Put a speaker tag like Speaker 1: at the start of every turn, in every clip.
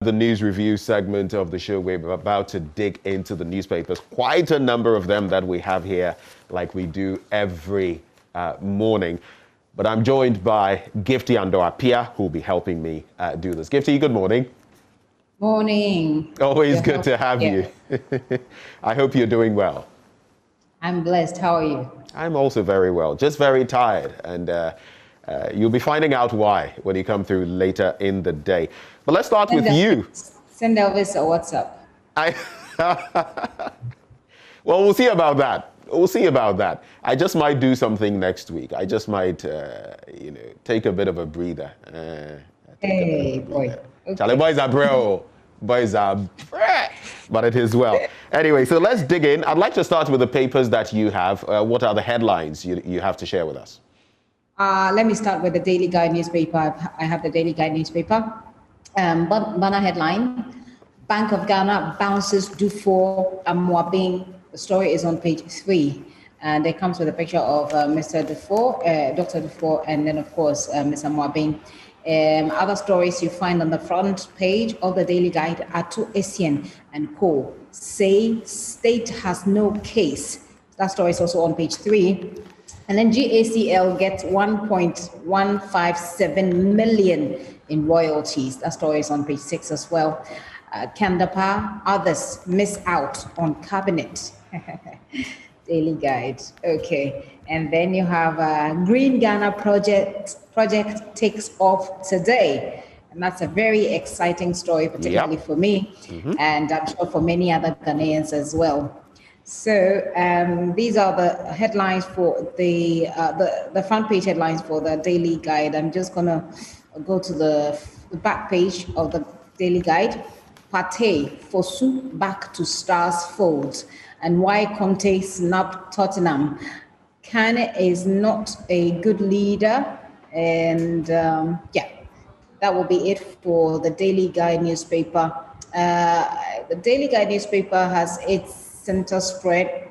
Speaker 1: The news review segment of the show. We're about to dig into the newspapers, quite a number of them that we have here, like we do every morning. But I'm joined by Gifty Ando-Apia, who will be helping me do this. Gifty, good morning.
Speaker 2: Morning.
Speaker 1: Always good to have you. I hope you're doing well.
Speaker 2: I'm blessed. How are you?
Speaker 1: I'm also very well, just very tired. And you'll be finding out why when you come through later in the day. But let's start with you.
Speaker 2: Send Elvis a WhatsApp.
Speaker 1: Well, we'll see about that. We'll see about that. I just might do something next week. I just might, take a bit of a breather.
Speaker 2: Boy.
Speaker 1: Okay. Charlie, boys are bro. Boys are but it is well. Anyway, so let's dig in. I'd like to start with the papers that you have. What are the headlines you have to share with us? Let
Speaker 2: me start with the Daily Guide newspaper. I have the Daily Guide newspaper. Banner headline, Bank of Ghana bounces Dufour Amoabing. The story is on page 3. And it comes with a picture of Mr. Dufour, Dr. Dufour, and then, of course, Mr. Amoabing. Other stories you find on the front page of the Daily Guide are to Essien and Co. say state has no case. That story is also on page 3. And then GACL gets 1.157 million in royalties. That story is on page 6 as well. Kandapa, others miss out on cabinet. Daily Guide. Okay. And then you have Green Ghana project takes off today. And that's a very exciting story, particularly for me, and I'm sure for many other Ghanaians as well. So these are the headlines for the front page headlines for the Daily Guide. I'm just going to go to the back page of the Daily Guide. Partey, Ofosu back to Stars fold, and why Conte snapped Tottenham. Kane is not a good leader, and that will be it for the Daily Guide newspaper. The Daily Guide newspaper has its center spread,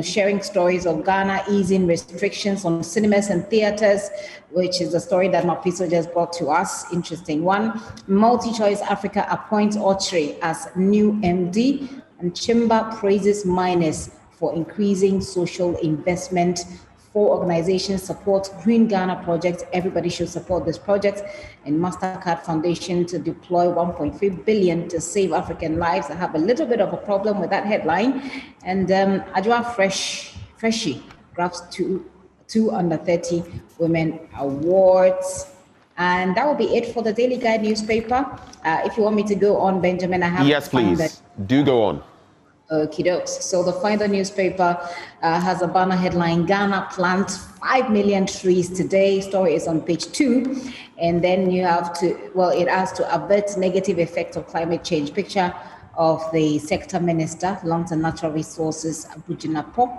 Speaker 2: sharing stories of Ghana easing restrictions on cinemas and theaters, which is a story that Mapiso just brought to us. Interesting one. MultiChoice Africa appoints Ochre as new MD, and Chimba praises miners for increasing social investment. 4 organizations support Green Ghana projects. Everybody should support this project. And MasterCard Foundation to deploy 1.3 billion to save African lives. I have a little bit of a problem with that headline. And Ajwa Freshie grabs two under 30 women awards. And that will be it for the Daily Guide newspaper. If you want me to go on, Benjamin, I have.
Speaker 1: Yes, please. Do go on.
Speaker 2: Okie dokes. So the Finder newspaper has a banner headline, Ghana plants 5 million trees today. Story is on page 2. And then you have it has to avert negative effect of climate change. Picture of the sector minister, Lands and Natural Resources, Abujinapo.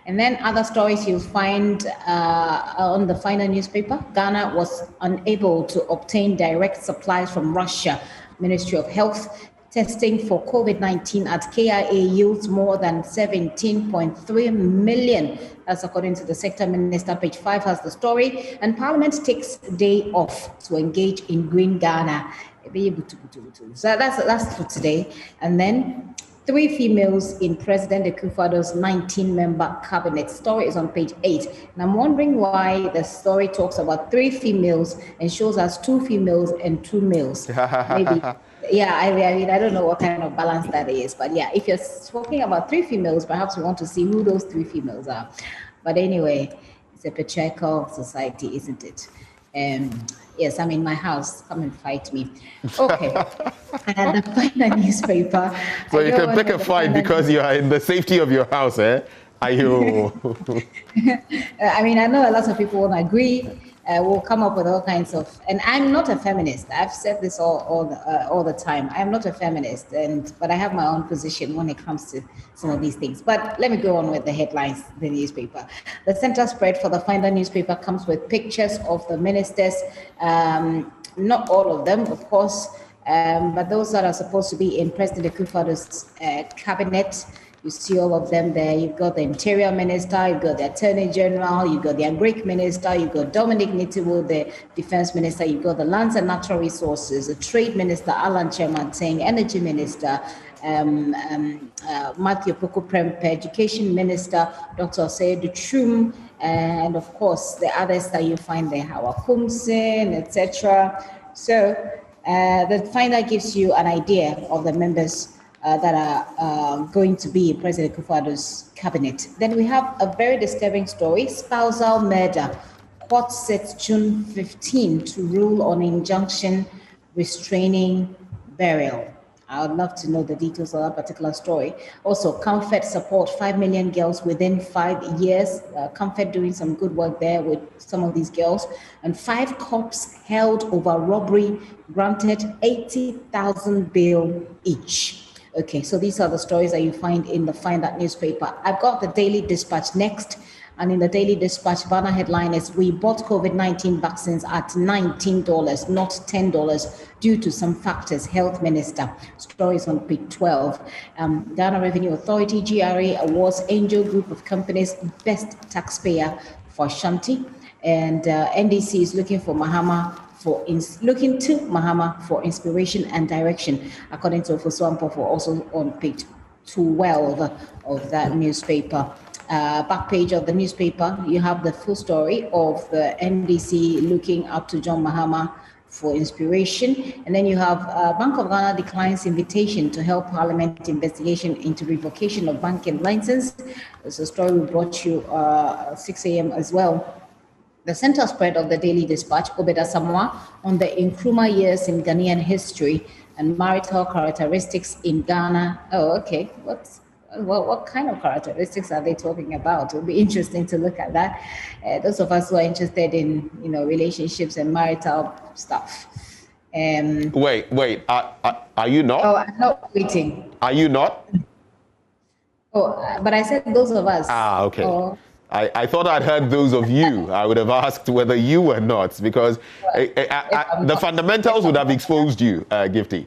Speaker 2: And then other stories you'll find on the Finder newspaper. Ghana was unable to obtain direct supplies from Russia. Ministry of Health. Testing for COVID-19 at KIA yields more than 17.3 million. That's according to the sector minister. Page 5 has the story. And Parliament takes day off to engage in Green Ghana. So that's for today. And then 3 females in President Akufo-Addo's 19-member cabinet. Story is on page 8. And I'm wondering why the story talks about 3 females and shows us 2 females and 2 males. Maybe. Yeah, I mean, I don't know what kind of balance that is, but yeah, if you're talking about 3 females, perhaps we want to see who those 3 females are. But anyway, it's a patriarchal society, isn't it? Yes, I'm in my house. Come and fight me. Okay. And the Finder newspaper.
Speaker 1: So you can pick a fight because you are in the safety of your house, eh? Are you?
Speaker 2: I mean, I know a lot of people won't agree. We'll come up with all kinds of, and I'm not a feminist. I've said this all the time. I'm not a feminist, but I have my own position when it comes to some of these things. But let me go on with the headlines, the newspaper. The center spread for the Finder newspaper comes with pictures of the ministers, not all of them, of course, but those that are supposed to be in President Akufo-Addo's cabinet. You see all of them there. You've got the Interior Minister, you've got the Attorney General, you've got the Agric Minister, you've got Dominic Nitiwo, the Defense Minister, you've got the Lands and Natural Resources, the Trade Minister, Alan Chemateng, Energy Minister, Matthew Poku Prempe, Education Minister, Dr. Osei Trum, and of course the others that you find there, Hawa Kumsin, etc. So the finder gives you an idea of the members that are going to be President Akufo-Addo's cabinet. Then we have a very disturbing story: spousal murder. Court sets June 15 to rule on injunction restraining burial. I would love to know the details of that particular story. Also, Comfort support 5 million girls within 5 years. Comfort doing some good work there with some of these girls. And 5 cops held over robbery, granted 80,000 bail each. Okay, so these are the stories that you find in the Find That newspaper. I've got the Daily Dispatch next. And in the Daily Dispatch, banner headline is, "We bought COVID-19 vaccines at $19, not $10, due to some factors, Health Minister." Stories on page 12. Ghana Revenue Authority, GRA, awards Angel Group of Companies Best Taxpayer for Ashanti. And NDC is looking to Mahama for inspiration and direction, according to Ofosu Ampofo, also on page 12 of that newspaper. Back page of the newspaper, you have the full story of the NDC looking up to John Mahama for inspiration. And then you have Bank of Ghana declines invitation to help Parliament investigation into revocation of banking license. It's a story we brought you 6 a.m. as well. The center spread of the Daily Dispatch, Obeda Samoa, on the Nkrumah years in Ghanaian history and marital characteristics in Ghana. Oh, okay. What kind of characteristics are they talking about? It'll be interesting to look at that. Those of us who are interested in, relationships and marital stuff.
Speaker 1: Wait. Are you not?
Speaker 2: Oh, I'm not waiting.
Speaker 1: Are you not?
Speaker 2: Oh, but I said those of us.
Speaker 1: Ah, okay. I thought I'd heard those of you. I would have asked whether you were not, because the fundamentals would have exposed you, Gifty.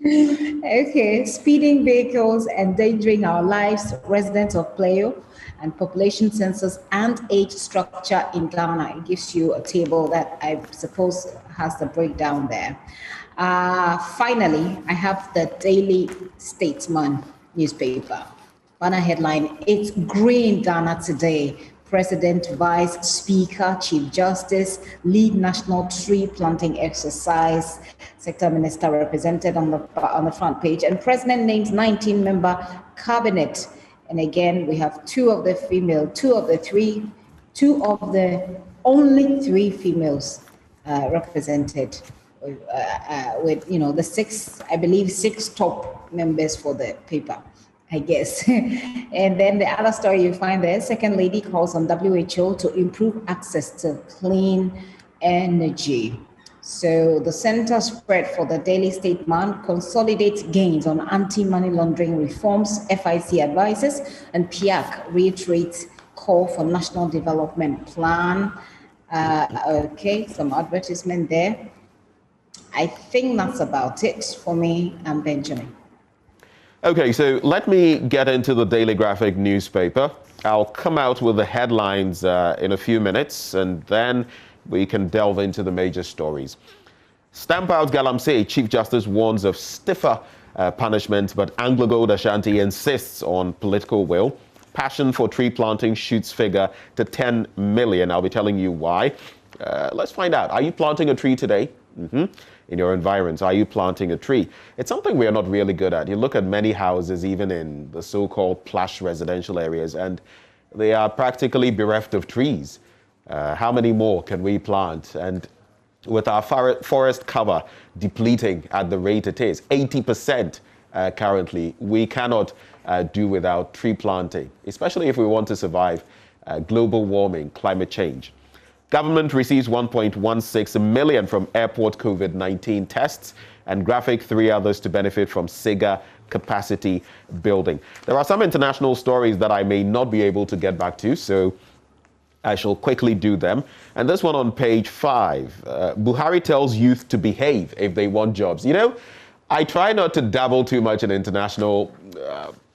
Speaker 2: Okay, speeding vehicles endangering our lives, residents of Playo, and population census and age structure in Ghana. It gives you a table that I suppose has the breakdown there. Finally, I have the Daily Statesman newspaper. Banner headline, "It's green Ghana today. President, Vice Speaker, Chief Justice lead national tree planting exercise. Sector Minister represented on the front page. And President names 19-member cabinet. And again, we have two of the only 3 females represented with the 6 top members for the paper, I guess. And then the other story you find there, second lady calls on WHO to improve access to clean energy. So the center spread for the Daily Statesman consolidates gains on anti-money laundering reforms, FIC advises, and PIAC reiterates call for national development plan. Okay, some advertisement there. I think that's about it for me and Benjamin.
Speaker 1: Okay, so let me get into the Daily Graphic newspaper. I'll come out with the headlines in a few minutes, and then we can delve into the major stories. Stamp out Galamsey, Chief Justice warns of stiffer punishment, but Anglo Gold Ashanti insists on political will. Passion for tree planting shoots figure to 10 million. I'll be telling you why. Let's find out. Are you planting a tree today? In your environs, are you planting a tree? It's something we are not really good at. You look at many houses, even in the so-called plush residential areas, and they are practically bereft of trees. How many more can we plant? And with our forest cover depleting at the rate it is, 80% currently, we cannot do without tree planting, especially if we want to survive global warming, climate change. Government receives 1.16 million from airport COVID-19 tests, and Graphic 3 others to benefit from SIGA capacity building. There are some international stories that I may not be able to get back to, so I shall quickly do them. And this one on page 5, Buhari tells youth to behave if they want jobs. I try not to dabble too much in international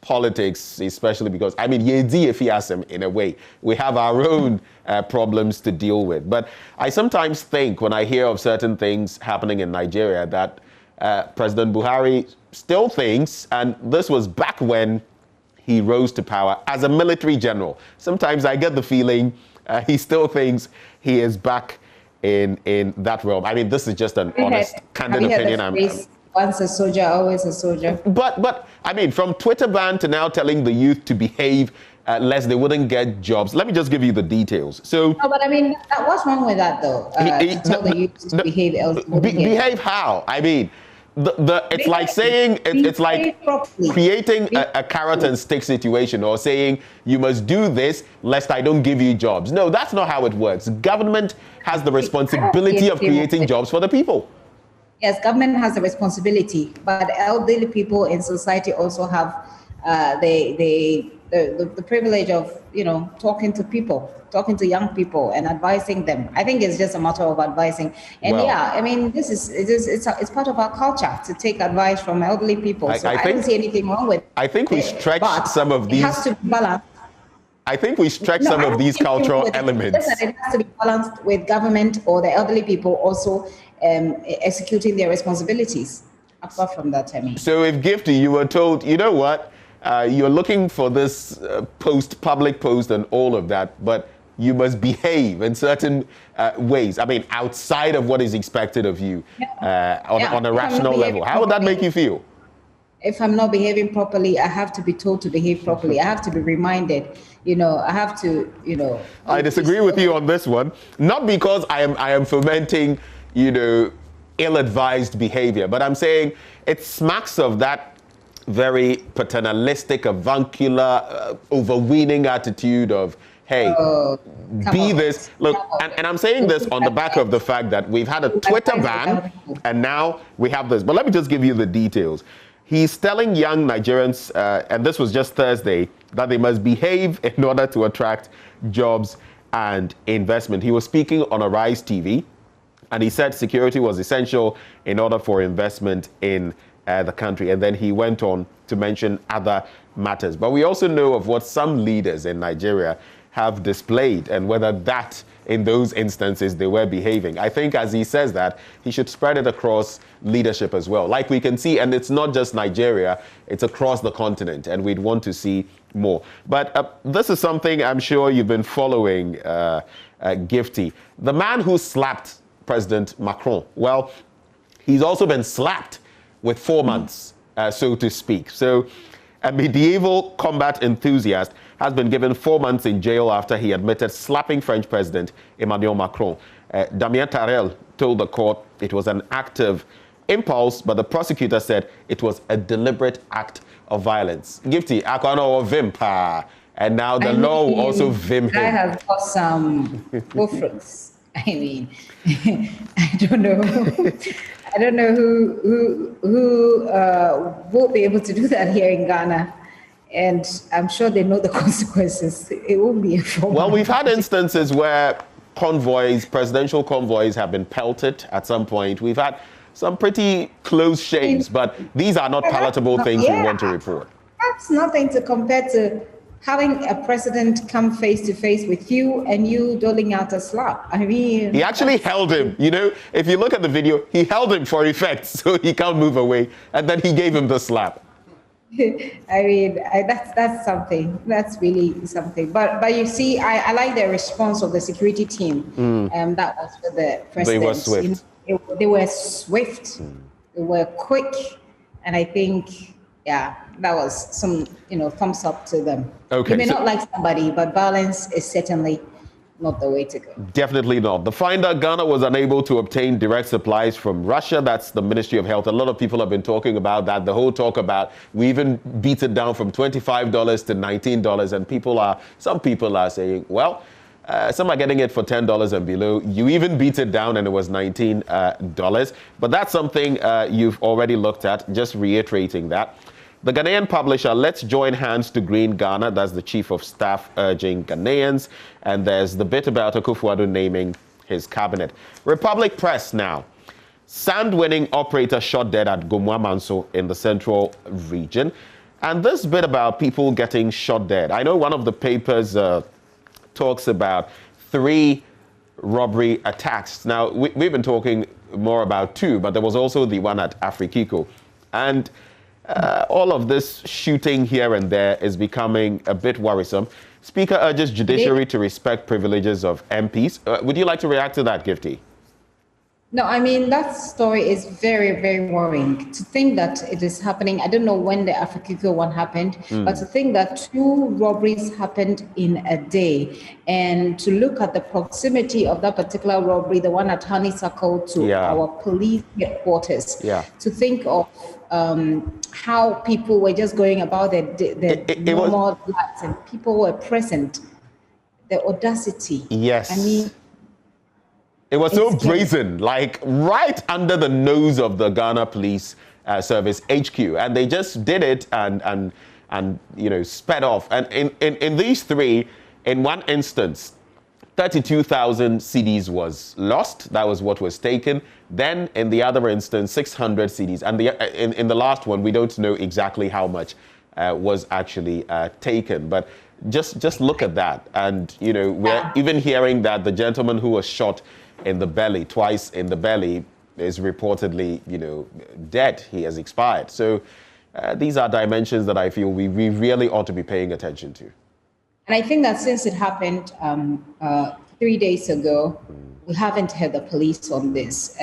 Speaker 1: politics, especially because, I mean, in a way, we have our own problems to deal with. But I sometimes think when I hear of certain things happening in Nigeria that President Buhari still thinks, and this was back when he rose to power as a military general. Sometimes I get the feeling he still thinks he is back in that realm. I mean, this is just an honest, candid opinion.
Speaker 2: Once a soldier, always a soldier.
Speaker 1: But I mean, from Twitter ban to now telling the youth to behave lest they wouldn't get jobs. Let me just give you the details. So,
Speaker 2: no, but I mean, what's wrong with that though? To tell the youth to behave, else
Speaker 1: behave how? I mean, it's like saying it's like creating a carrot and stick situation, or saying you must do this lest I don't give you jobs. No, that's not how it works. Government has the responsibility of creating jobs for the people.
Speaker 2: Yes, government has a responsibility, but elderly people in society also have the privilege of, talking to people, talking to young people and advising them. I think it's just a matter of advising. And I mean, it's part of our culture to take advice from elderly people. So I don't see anything wrong with it.
Speaker 1: I think we stretch some of these.
Speaker 2: It has to be balanced.
Speaker 1: I think we stretch some of these cultural elements.
Speaker 2: It has to be balanced with government or the elderly people also executing their responsibilities. Apart from that, I mean.
Speaker 1: So if Gifty, you were told, you know what, you're looking for this public post and all of that, but you must behave in certain ways. I mean, outside of what is expected of you on a rational level. How would that make you feel?
Speaker 2: If I'm not behaving properly, I have to be told to behave properly. I have to be reminded. I have to,
Speaker 1: I disagree with you on this one. Not because I am fomenting, ill-advised behavior, but I'm saying it smacks of that very paternalistic, avuncular, overweening attitude of, hey, be this. Look, and I'm saying this on the back of the fact that we've had a Twitter ban, and now we have this. But let me just give you the details. He's telling young Nigerians, and this was just Thursday, that they must behave in order to attract jobs and investment. He was speaking on Arise TV, and he said security was essential in order for investment in the country. And then he went on to mention other matters. But we also know of what some leaders in Nigeria have displayed and whether that, in those instances, they were behaving. I think as he says that, he should spread it across leadership as well. Like we can see, and it's not just Nigeria, it's across the continent, and we'd want to see more. But this is something I'm sure you've been following, Gifty. The man who slapped President Macron, well, he's also been slapped with 4 months, so to speak. So a medieval combat enthusiast has been given 4 months in jail after he admitted slapping French President Emmanuel Macron. Damien Tarel told the court it was an act of impulse, but the prosecutor said it was a deliberate act of violence. Gifty, akwano vimpa, and now the law will also vim him.
Speaker 2: I have got some reference. I mean, I don't know. I don't know who will be able to do that here in Ghana. And I'm sure they know the consequences. It won't be a formal.
Speaker 1: Well, we've had instances where presidential convoys have been pelted at some point. We've had some pretty close shaves, but these are not palatable things we want to report.
Speaker 2: That's nothing to compare to having a president come face to face with you and you doling out a slap. I mean,
Speaker 1: he actually held him. If you look at the video, he held him for effect so he can't move away, and then he gave him the slap.
Speaker 2: I mean, that's something. That's really something. But you see, I like the response of the security team. That was for the president.
Speaker 1: They were swift.
Speaker 2: They were swift. They were quick, and I think, that was some, thumbs up to them.
Speaker 1: Okay,
Speaker 2: you may not like somebody, but violence is certainly not the way to go.
Speaker 1: Definitely not. The finder, Ghana was unable to obtain direct supplies from Russia. That's the Ministry of Health. A lot of people have been talking about that. The whole talk about, we even beat it down from $25 to $19. And some people are saying, well, some are getting it for $10 and below. You even beat it down and it was $19. But that's something you've already looked at, just reiterating that. The Ghanaian publisher, Let's Join Hands to Green Ghana, that's the chief of staff urging Ghanaians. And there's the bit about Akufo-Addo naming his cabinet. Republic Press now. Sand-winning operator shot dead at Gomwa-Manso in the central region. And this bit about people getting shot dead. I know one of the papers talks about 3 robbery attacks. Now, we've been talking more about 2, but there was also the one at Afrikiko. And all of this shooting here and there is becoming a bit worrisome. Speaker urges judiciary to respect privileges of MPs. Would you like to react to that, Gifty?
Speaker 2: No, I mean, that story is very, very worrying. To think that it is happening, I don't know when the Afrikiko one happened, but to think that 2 robberies happened in a day, and to look at the proximity of that particular robbery, the one at Honeysuckle, to our police headquarters, to think of how people were just going about their normal lives and people were present, the audacity.
Speaker 1: Yes.
Speaker 2: I mean,
Speaker 1: it was so brazen, like right under the nose of the Ghana Police Service HQ, and they just did it and sped off. And in these 3, in one instance, 32,000 cedis was lost. That was what was taken. Then in the other instance, 600 cedis, and in the last one, we don't know exactly how much was actually taken, but. Just look at that, and we're even hearing that the gentleman who was shot in the belly, twice in the belly, is reportedly dead. He has expired. So these are dimensions that I feel we really ought to be paying attention to.
Speaker 2: And I think that since it happened 3 days ago, we haven't heard the police on this.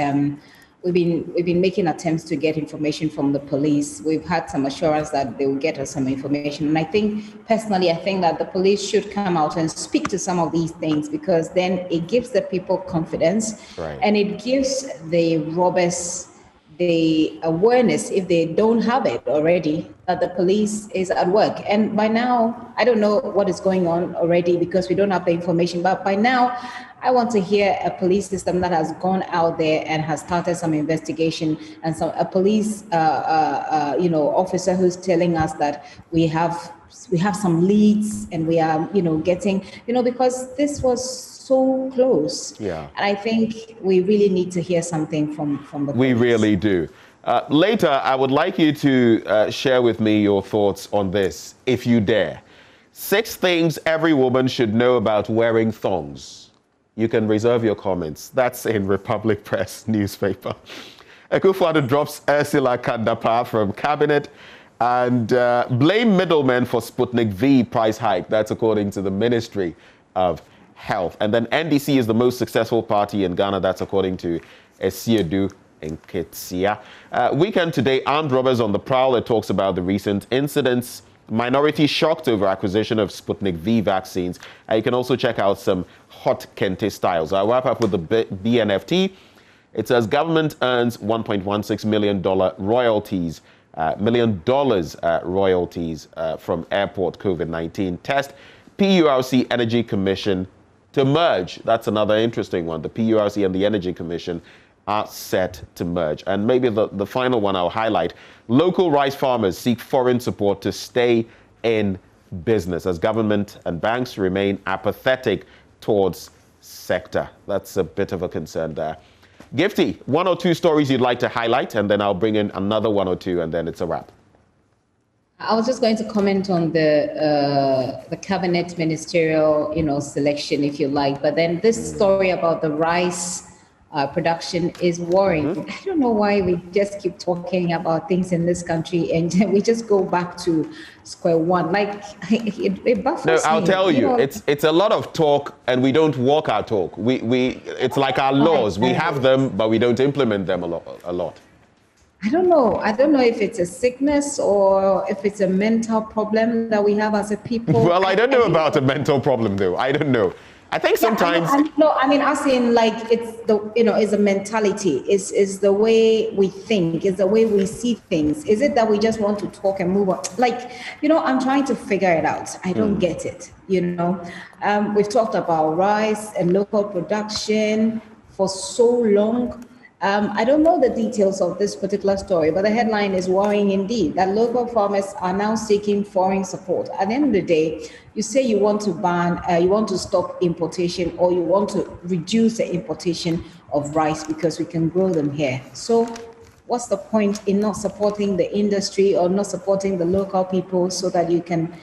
Speaker 2: We've been making attempts to get information from the police. We've had some assurance that they will get us some information. And I think, personally, that the police should come out and speak to some of these things, because then it gives the people confidence, and it gives the robbers the awareness, if they don't have it already, that the police is at work. And by now, I don't know what is going on already because we don't have the information, but by now, I want to hear a police system that has gone out there and has started some investigation, and a police officer who's telling us that we have some leads and we are getting because this was so close. And I think we really need to hear something from the police.
Speaker 1: We really do. Later, I would like you to share with me your thoughts on this, if you dare. 6 things every woman should know about wearing thongs. You can reserve your comments. That's in Republic Press newspaper. Akufo-Addo drops Ursula Kandapa from cabinet and blame middlemen for Sputnik V price hike. That's according to the Ministry of Health. And then NDC is the most successful party in Ghana. That's according to Esiedu Nketsia. Weekend today, armed robbers on the prowl. It talks about the recent incidents. Minority shocked over acquisition of Sputnik V vaccines. You can also check out some hot kente styles. I'll wrap up with the BNFT. It says government earns $1.16 million royalties, royalties from airport COVID-19 test. PURC Energy Commission to merge. That's another interesting one. The PURC and the Energy Commission are set to merge. And maybe the final one I'll highlight. Local rice farmers seek foreign support to stay in business as government and banks remain apathetic towards sector. That's a bit of a concern there. Gifty, 1 or 2 stories you'd like to highlight, and then I'll bring in another 1 or 2, and then it's a wrap.
Speaker 2: I was just going to comment on the cabinet ministerial, selection, if you like. But then this story about the rice production is worrying. I don't know why we just keep talking about things in this country and we just go back to square one. Like it baffles me.
Speaker 1: No, I'll tell you, it's a lot of talk and we don't walk our talk. It's like our laws. We have them, but we don't implement them a lot.
Speaker 2: I don't know if it's a sickness or if it's a mental problem that we have as a people.
Speaker 1: Well, I don't know about a mental problem though. I don't know. I think sometimes.
Speaker 2: I mean, as in, like, it's a mentality. It's the way we think. It's the way we see things. Is it that we just want to talk and move on? Like, I'm trying to figure it out. I don't get it. We've talked about rice and local production for so long. I don't know the details of this particular story, but the headline is worrying indeed, that local farmers are now seeking foreign support. At the end of the day, you say you want to ban, you want to stop importation, or you want to reduce the importation of rice because we can grow them here. So what's the point in not supporting the industry or not supporting the local people so that you can,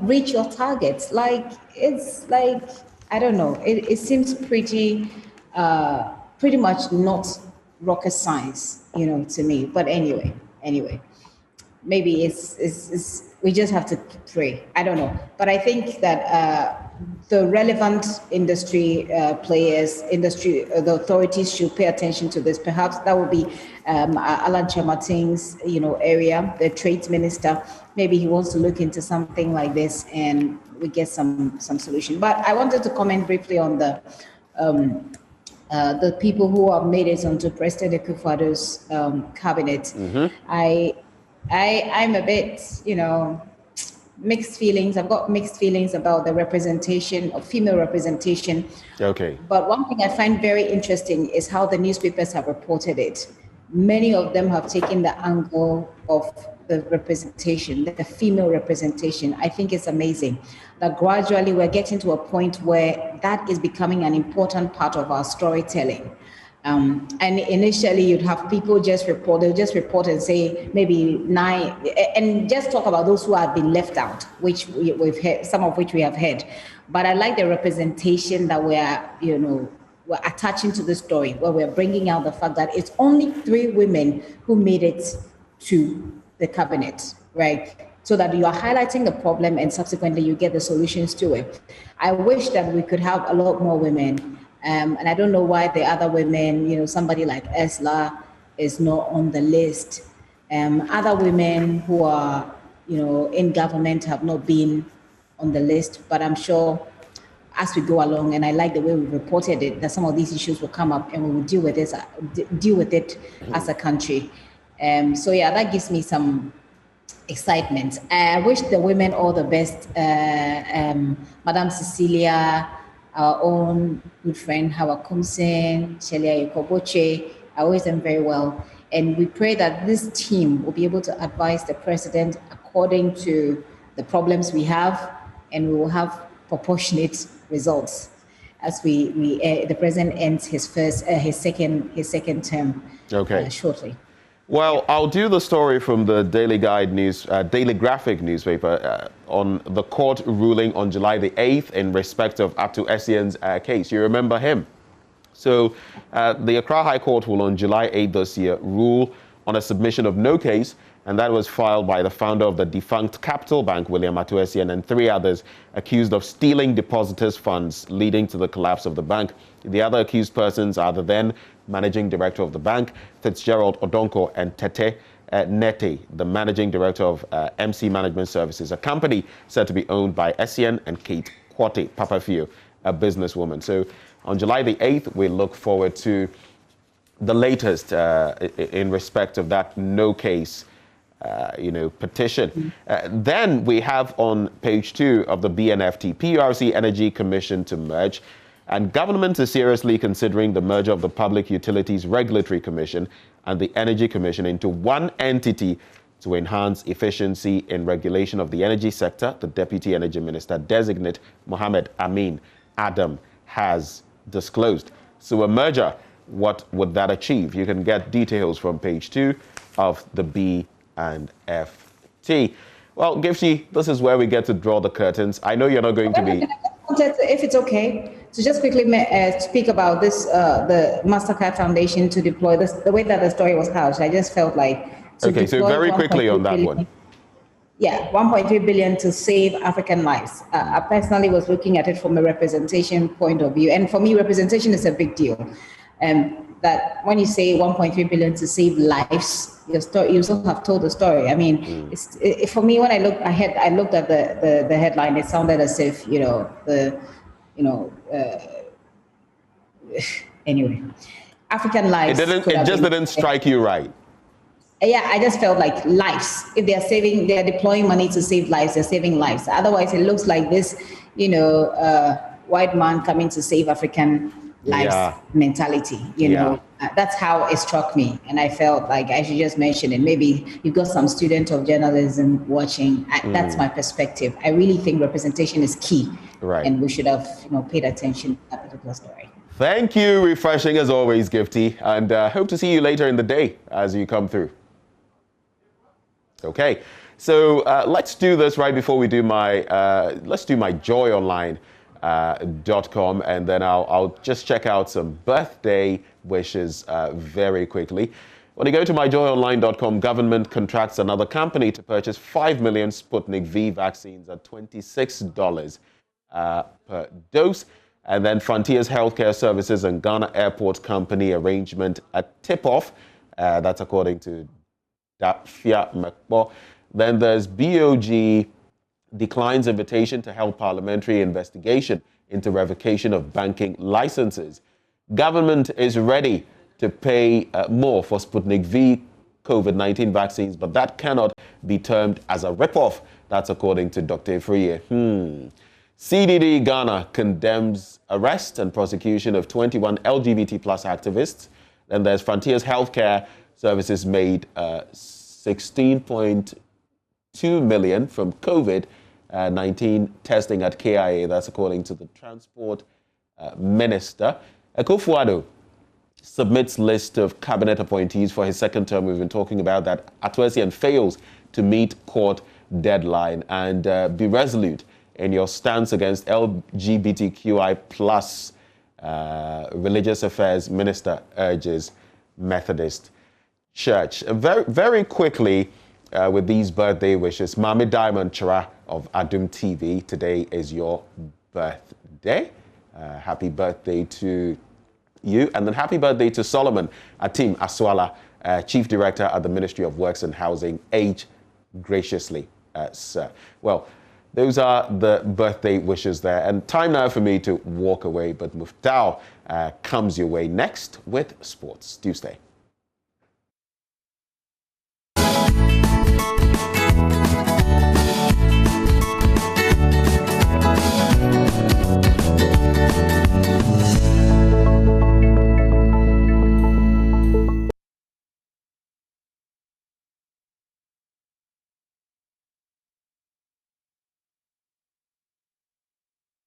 Speaker 2: reach your targets? Like, it's like, I don't know, it seems pretty much not rocket science, to me. But anyway, maybe it's we just have to pray. I don't know, but I think that the relevant industry players, the authorities should pay attention to this. Perhaps that would be Alan Chamating's, area, the trades minister. Maybe he wants to look into something like this, and we get some solution. But I wanted to comment briefly on the people who have made it onto President Akufo-Addo's cabinet. I'm a bit, mixed feelings. I've got mixed feelings about the representation of female representation.
Speaker 1: Okay.
Speaker 2: But one thing I find very interesting is how the newspapers have reported it. Many of them have taken the angle of the representation, the female representation. I think it's amazing that gradually we're getting to a point where that is becoming an important part of our storytelling. And initially you'd have people they'll just report and say maybe 9, and just talk about those who have been left out, which we've heard, some of which we have heard. But I like the representation that we're attaching to the story, where we're bringing out the fact that it's only 3 women who made it to the cabinet, right? So that you are highlighting the problem and subsequently you get the solutions to it. I wish that we could have a lot more women. And I don't know why the other women, somebody like Esla is not on the list. Other women who are, in government have not been on the list, but I'm sure as we go along, and I like the way we reported it, that some of these issues will come up and we will deal with it as a country. So yeah, that gives me some excitement. I wish the women all the best. Madam Cecilia, our own good friend Hawa Kumsen, Shelia Yokoboche, I wish them very well. And we pray that this team will be able to advise the president according to the problems we have, and we will have proportionate results as the president ends his second term shortly.
Speaker 1: Well, I'll do the story from the Daily Graphic newspaper on the court ruling on July the 8th in respect of Atu Essien's case. You remember him? So the Accra High Court will on July 8th this year rule on a submission of no case, and that was filed by the founder of the defunct Capital Bank, William Atu Essien, and 3 others accused of stealing depositors' funds, leading to the collapse of the bank. The other accused persons are the then managing director of the bank, Fitzgerald Odonko, and Tete Nete, the managing director of MC Management Services, a company said to be owned by Essien and Kate Kwate Papafio, a businesswoman. So on July the 8th, we look forward to the latest in respect of that no case petition. Then we have on page 2 of the BNFT, PURC Energy Commission to merge. And government is seriously considering the merger of the Public Utilities Regulatory Commission and the Energy Commission into one entity to enhance efficiency in regulation of the energy sector, the Deputy Energy Minister designate Mohammed Amin Adam has disclosed. So a merger, what would that achieve? You can get details from page 2 of the BNFT. Well, Gifty, this is where we get to draw the curtains. I know you're not going to be...
Speaker 2: If it's okay, to just quickly speak about this, the Mastercard Foundation to deploy this, the way that the story was couched, I just felt like...
Speaker 1: Okay, so very quickly on that one.
Speaker 2: Yeah, 1.3 billion to save African lives. I personally was looking at it from a representation point of view. And for me, representation is a big deal. That when you say 1.3 billion to save lives, you still have told the story. I mean, for me, when I looked at the headline, it sounded as if, anyway, African lives.
Speaker 1: It just didn't strike you right.
Speaker 2: Yeah, I just felt like lives. If they're deploying money to save lives, they're saving lives. Otherwise, it looks like this, white man coming to save African lives mentality. That's how it struck me, and I felt like I should just mention it. Maybe you've got some student of journalism watching. That's my perspective. I really think representation is key,
Speaker 1: right?
Speaker 2: And we should have paid attention to that particular story.
Speaker 1: Thank you. Refreshing as always, Gifty. And hope to see you later in the day as you come through. Okay. So let's do this right before we do let's do my joyonline.com, and then I'll just check out some birthday wishes very quickly. When you go to myjoyonline.com, government contracts another company to purchase 5 million Sputnik V vaccines at $26 per dose. And then Frontiers Healthcare Services and Ghana Airport Company arrangement at tip-off. That's according to Dafia Mekbo. Then there's BOG declines invitation to held parliamentary investigation into revocation of banking licenses. Government is ready to pay more for Sputnik V COVID-19 vaccines, but that cannot be termed as a rip-off. That's according to Dr. Ifriye. CDD Ghana condemns arrest and prosecution of 21 LGBT plus activists. Then there's Frontiers Healthcare Services made 16.2 million from COVID-19 testing at KIA. That's according to the Transport Minister. Ofosu Ampofo submits list of cabinet appointees for his second term. We've been talking about that. Atwesian fails to meet court deadline, and be resolute in your stance against LGBTQI plus religious affairs minister urges Methodist Church. Very, very quickly with these birthday wishes, Mami Diamond Chara of Adum TV, today is your birthday. Happy birthday to you, and then happy birthday to Solomon Atim Aswala, Chief Director at the Ministry of Works and Housing. Age graciously, sir. Well, those are the birthday wishes there. And time now for me to walk away, but Muftau comes your way next with sports. Do stay.